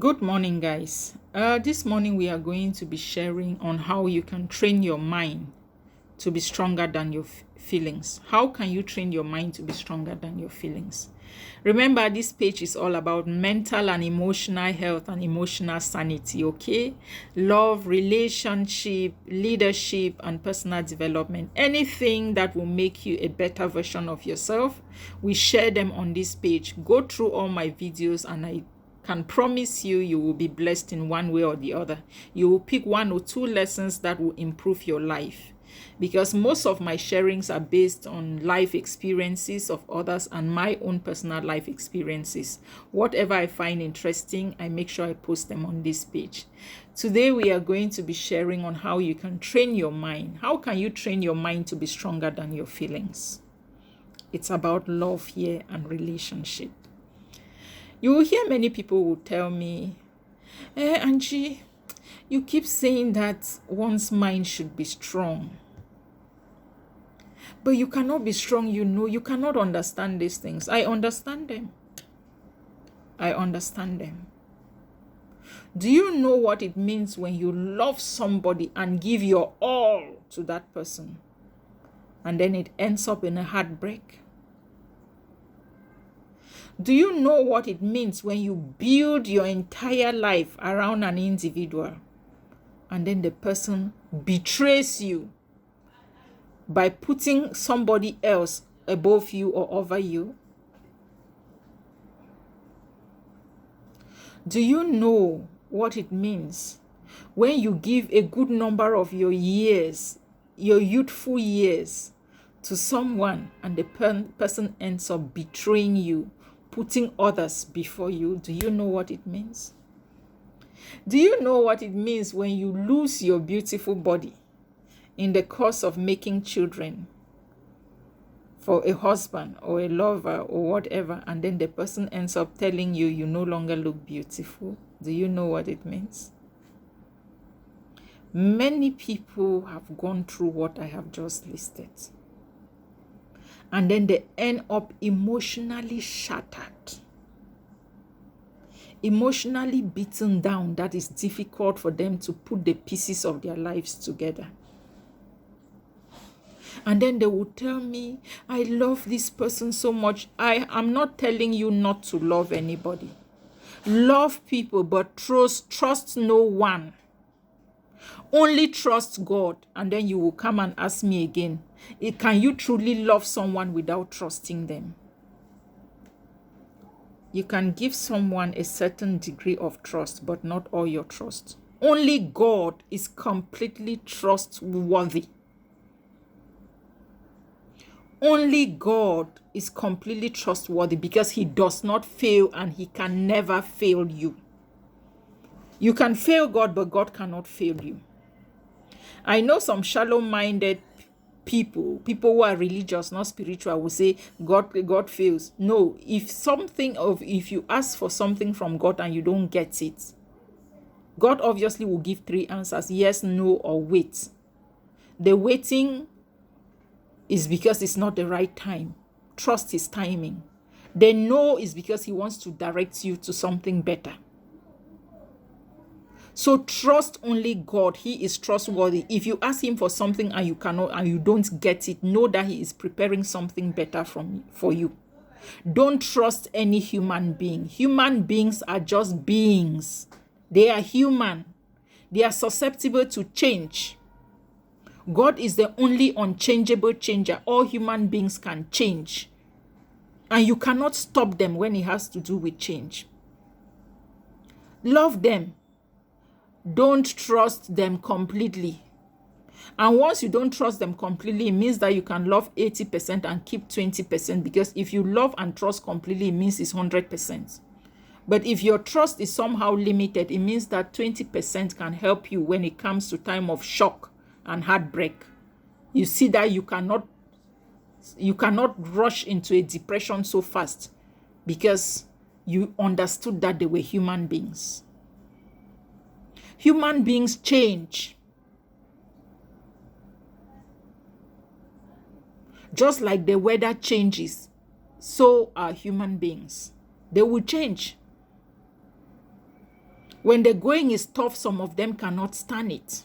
Good morning, guys. This morning we are going to be sharing on how you can train your mind to be stronger than your feelings. How can you train your mind to be stronger than your feelings? Remember, this page is all about mental and emotional health and emotional sanity, okay? Love, relationship, leadership, and personal development. Anything that will make you a better version of yourself, we share them on this page. Go through all my videos and I can promise you will be blessed in one way or the other. You will pick one or two lessons that will improve your life, because most of my sharings are based on life experiences of others and my own personal life experiences. Whatever I find interesting, I make sure I post them on this page. Today we are going to be sharing on how you can train your mind. How can you train your mind to be stronger than your feelings? It's about love here and relationship. You will hear many people will tell me, Angie, you keep saying that one's mind should be strong. But you cannot be strong, you cannot understand these things. I understand them. Do you know what it means when you love somebody and give your all to that person, and then it ends up in a heartbreak? Do you know what it means when you build your entire life around an individual and then the person betrays you by putting somebody else above you or over you? Do you know what it means when you give a good number of your years, your youthful years, to someone and the person ends up betraying you, putting others before you? Do you know what it means? Do you know what it means when you lose your beautiful body in the course of making children for a husband or a lover or whatever, and then the person ends up telling you you no longer look beautiful? Do you know what it means? Many people have gone through what I have just listed, and then they end up emotionally shattered, emotionally beaten down, that is difficult for them to put the pieces of their lives together. And then they will tell me, I love this person so much. I am not telling you not to love anybody. Love people, but trust no one. Only trust God. And then you will come and ask me again, can you truly love someone without trusting them? You can give someone a certain degree of trust, but not all your trust. Only God is completely trustworthy. Only God is completely trustworthy, because he does not fail and he can never fail you. You can fail God, but God cannot fail you. I know some shallow-minded people who are religious, not spiritual, will say God fails. No, if you ask for something from God and you don't get it, God obviously will give three answers: yes, no, or wait. The waiting is because it's not the right time. Trust his timing. The no is because he wants to direct you to something better. So trust only God. He is trustworthy. If you ask him for something and you don't get it, know that he is preparing something better for you. Don't trust any human being. Human beings are just beings. They are human. They are susceptible to change. God is the only unchangeable changer. All human beings can change, and you cannot stop them when it has to do with change. Love them. Don't trust them completely. And once you don't trust them completely, it means that you can love 80% and keep 20%, because if you love and trust completely, it means it's 100%. But if your trust is somehow limited, it means that 20% can help you when it comes to time of shock and heartbreak. You see that you cannot rush into a depression so fast, because you understood that they were human beings. Human beings change. Just like the weather changes, so are human beings. They will change. When the going is tough, some of them cannot stand it.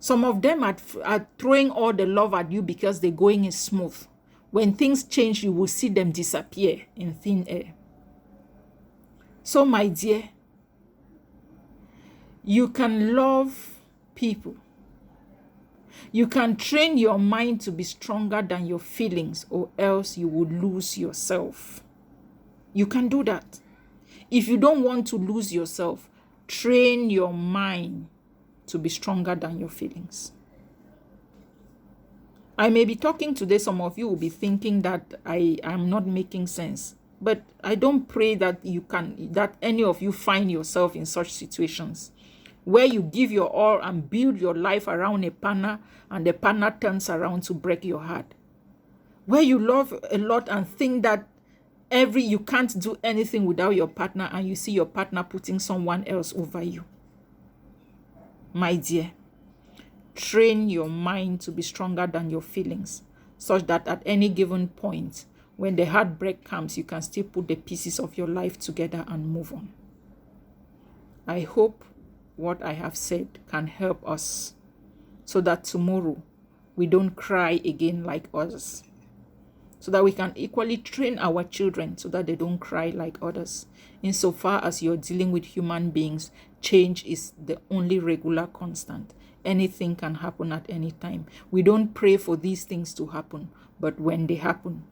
Some of them are throwing all the love at you because the going is smooth. When things change, you will see them disappear in thin air. So, my dear, you can love people. You can train your mind to be stronger than your feelings, or else you will lose yourself. You can do that. If you don't want to lose yourself, train your mind to be stronger than your feelings. I may be talking today, some of you will be thinking that I am not making sense. But I don't pray that that any of you find yourself in such situations where you give your all and build your life around a partner, and the partner turns around to break your heart. Where you love a lot and think that you can't do anything without your partner, and you see your partner putting someone else over you. My dear, train your mind to be stronger than your feelings, such that at any given point, when the heartbreak comes, you can still put the pieces of your life together and move on. I hope what I have said can help us, so that tomorrow we don't cry again like others. So that we can equally train our children so that they don't cry like others. Insofar as you're dealing with human beings, change is the only regular constant. Anything can happen at any time. We don't pray for these things to happen, but when they happen,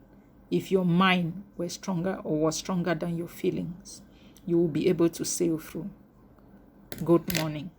if your mind was stronger than your feelings, you will be able to sail through. Good morning.